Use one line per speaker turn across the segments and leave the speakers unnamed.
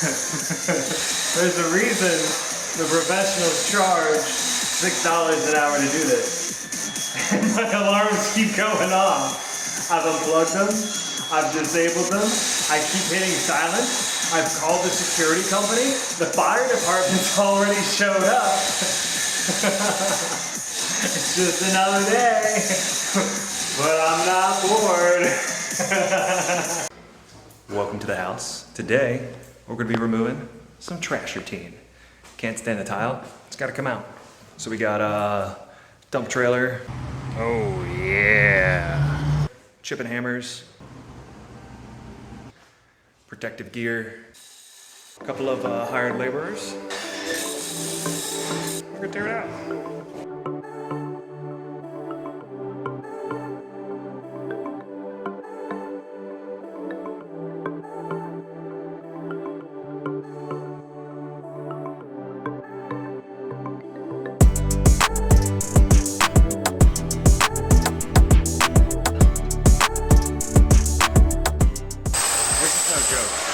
There's a reason the professionals charge $6 an hour to do this. And my alarms keep going off. I've unplugged them. I've disabled them. I keep hitting silent. I've called the security company. The fire department's already showed up. It's just another day. But I'm not bored.
Welcome to the house. Today, we're going to be removing some Travertine. Can't stand the tile. It's got to come out. So we got a dump trailer. Oh yeah. Chipping hammers. Protective gear. A couple of hired laborers. We're going to tear it out.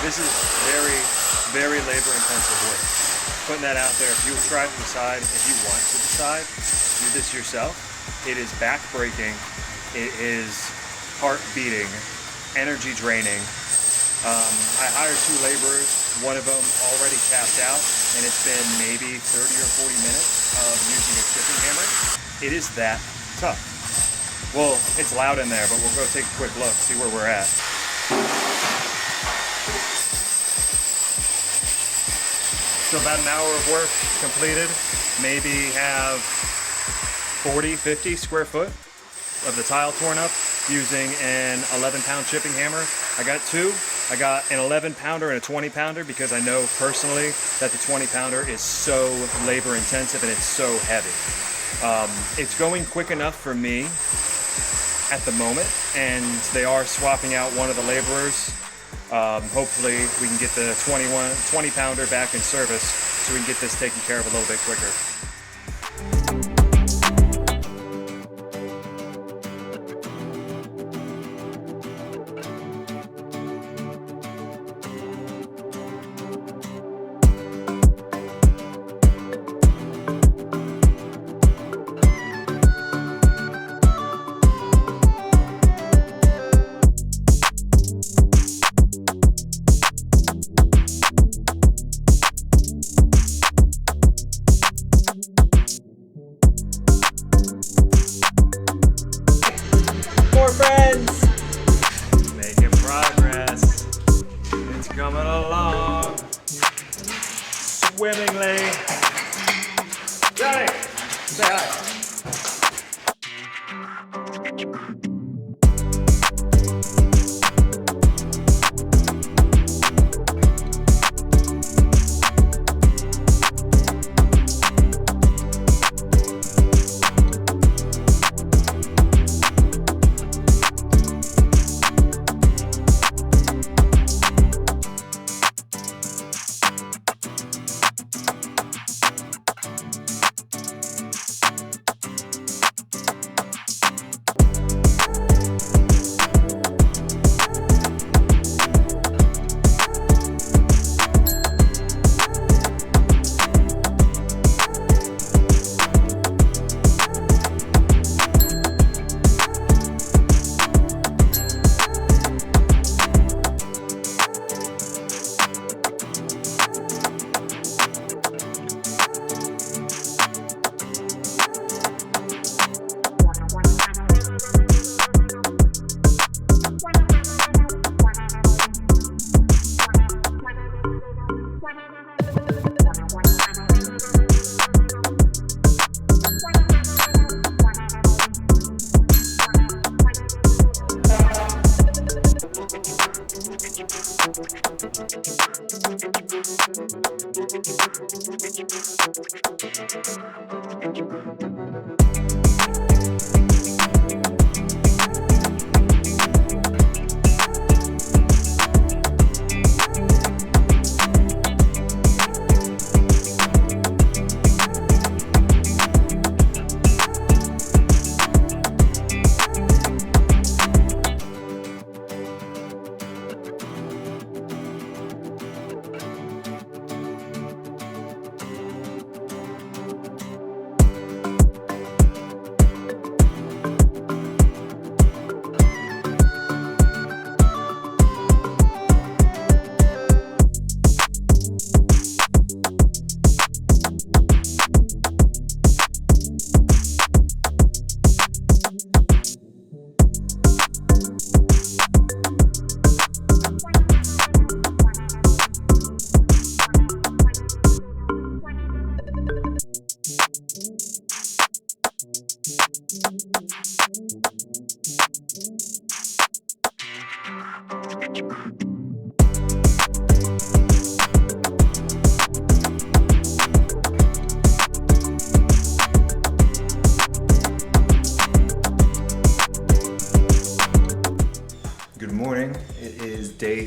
This is very labor intensive work. Putting that out there, if you try to decide, if you want to decide, do this yourself, it is back breaking, it is heart beating, energy draining. I hired 2 laborers, one of them already tapped out, and it's been maybe 30 or 40 minutes of using a chipping hammer. It is that tough. Well, it's loud in there, but we'll go take a quick look, see where we're at. So about an hour of work completed, maybe have 40, 50 square foot of the tile torn up using an 11-pound chipping hammer. I got 2. I got an 11-pounder and a 20-pounder because I know personally that the 20-pounder is so labor intensive and it's so heavy. It's going quick enough for me at the moment, and they are swapping out one of the laborers. Hopefully we can get the 20-pounder back in service so we can get this taken care of a little bit quicker. Friends, making progress. It's coming along swimmingly. Johnny, say hi.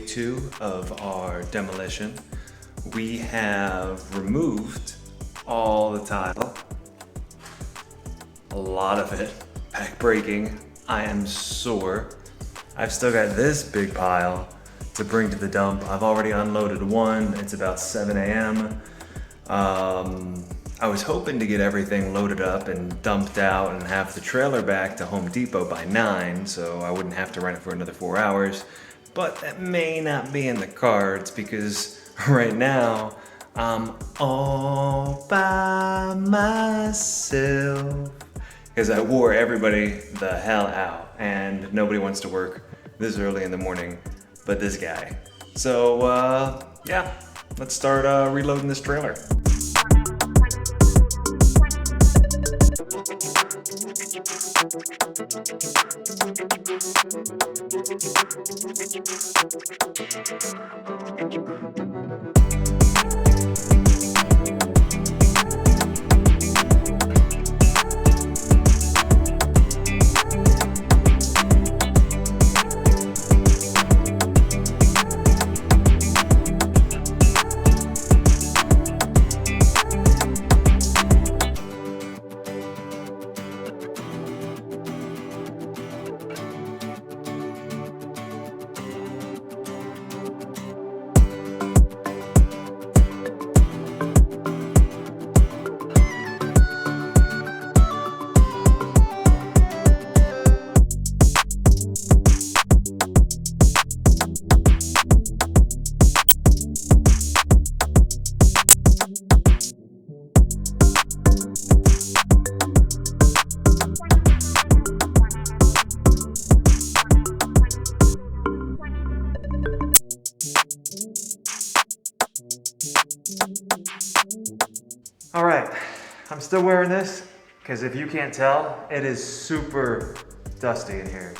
2 of our demolition. We have removed all the tile, a lot of it, back breaking. I am sore. I've still got this big pile to bring to the dump. I've already unloaded one. It's about 7 a.m. I was hoping to get everything loaded up and dumped out and have the trailer back to Home Depot by 9, so I wouldn't have to rent it for another 4 hours. But that may not be in the cards because right now I'm all by myself. Because I wore everybody the hell out and nobody wants to work this early in the morning but this guy. So yeah, let's start reloading this trailer. All right, I'm still wearing this because if you can't tell, it is super dusty in here.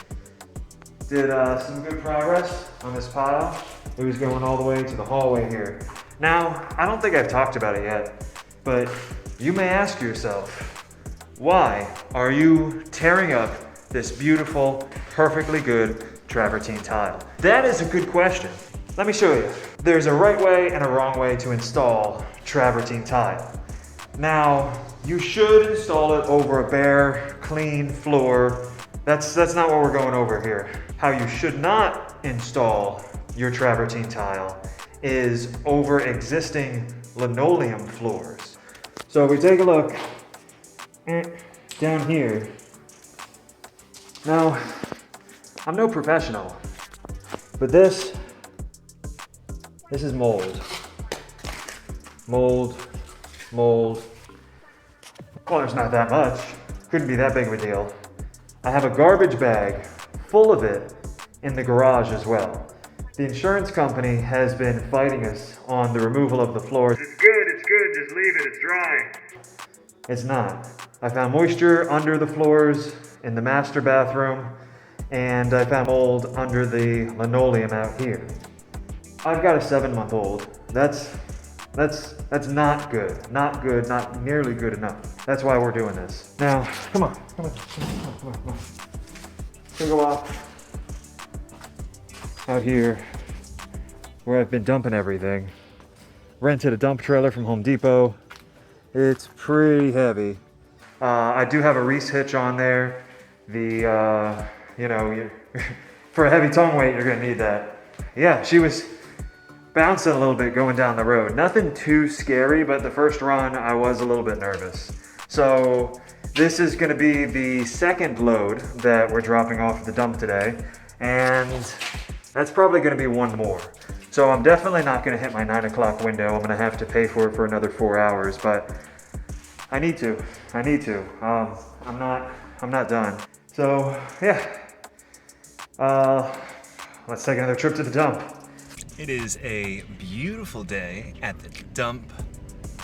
Did some good progress on this pile. It was going all the way to the hallway here. Now, I don't think I've talked about it yet, but you may ask yourself, why are you tearing up this beautiful, perfectly good travertine tile? That is a good question. Let me show you. There's a right way and a wrong way to install travertine tile. Now, you should install it over a bare, clean floor. That's not what we're going over here. How you should not install your travertine tile is over existing linoleum floors. So if we take a look down here. Now, I'm no professional, but this is mold. Mold. Well, there's not that much. Couldn't be that big of a deal. I have a garbage bag full of it in the garage as well. The insurance company has been fighting us on the removal of the floors. It's good, just leave it, it's dry. It's not. I found moisture under the floors in the master bathroom, and I found mold under the linoleum out here. I've got a 7-month-old. That's not good. Not good, not nearly good enough. That's why we're doing this. Now, come on. Take a walk out here where I've been dumping everything. Rented a dump trailer from Home Depot. It's pretty heavy. I do have a Reese hitch on there. For a heavy tongue weight, you're gonna need that. Yeah, she was bouncing a little bit going down the road. Nothing too scary, but the first run, I was a little bit nervous. So this is gonna be the second load that we're dropping off at the dump today, and that's probably gonna be one more. So I'm definitely not gonna hit my 9 o'clock window. I'm gonna have to pay for it for another 4 hours, but I need to. I'm not done. So yeah, let's take another trip to the dump. It is a beautiful day at the dump.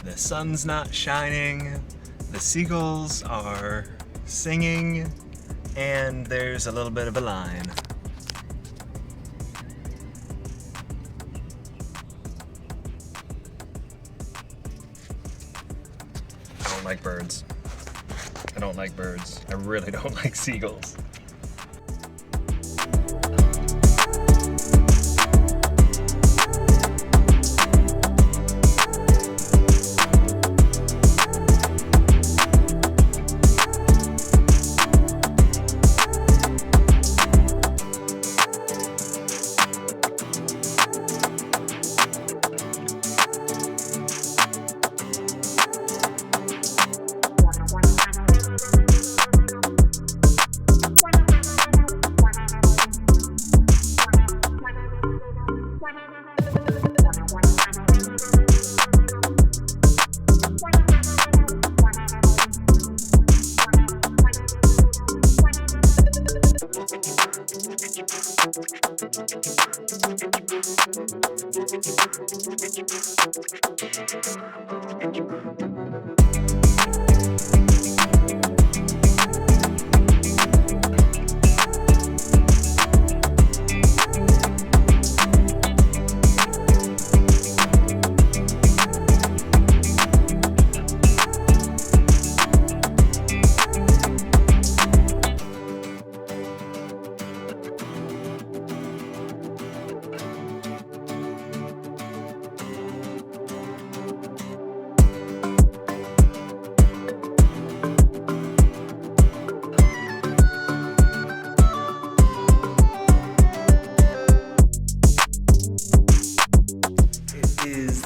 The sun's not shining, the seagulls are singing, and there's a little bit of a line. I don't like birds. I really don't like seagulls.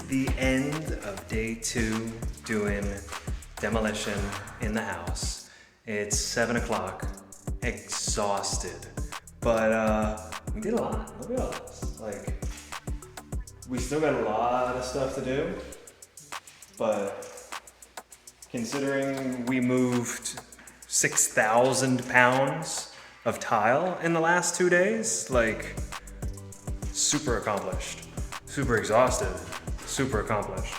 The end of day 2 doing demolition in the house. It's 7 o'clock, exhausted, but we did a lot. Look at all this. Like, we still got a lot of stuff to do, but considering we moved 6,000 pounds of tile in the last 2 days, like, super accomplished, super exhausted. Super accomplished.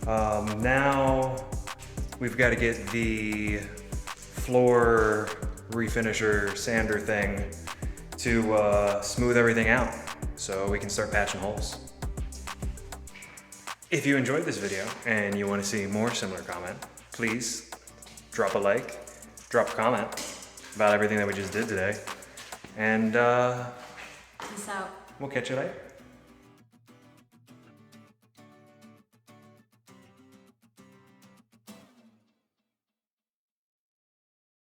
Now we've got to get the floor refinisher sander thing to smooth everything out so we can start patching holes. If you enjoyed this video and you want to see more similar content, please drop a like, drop a comment about everything that we just did today, and
Peace out.
we'll catch you later.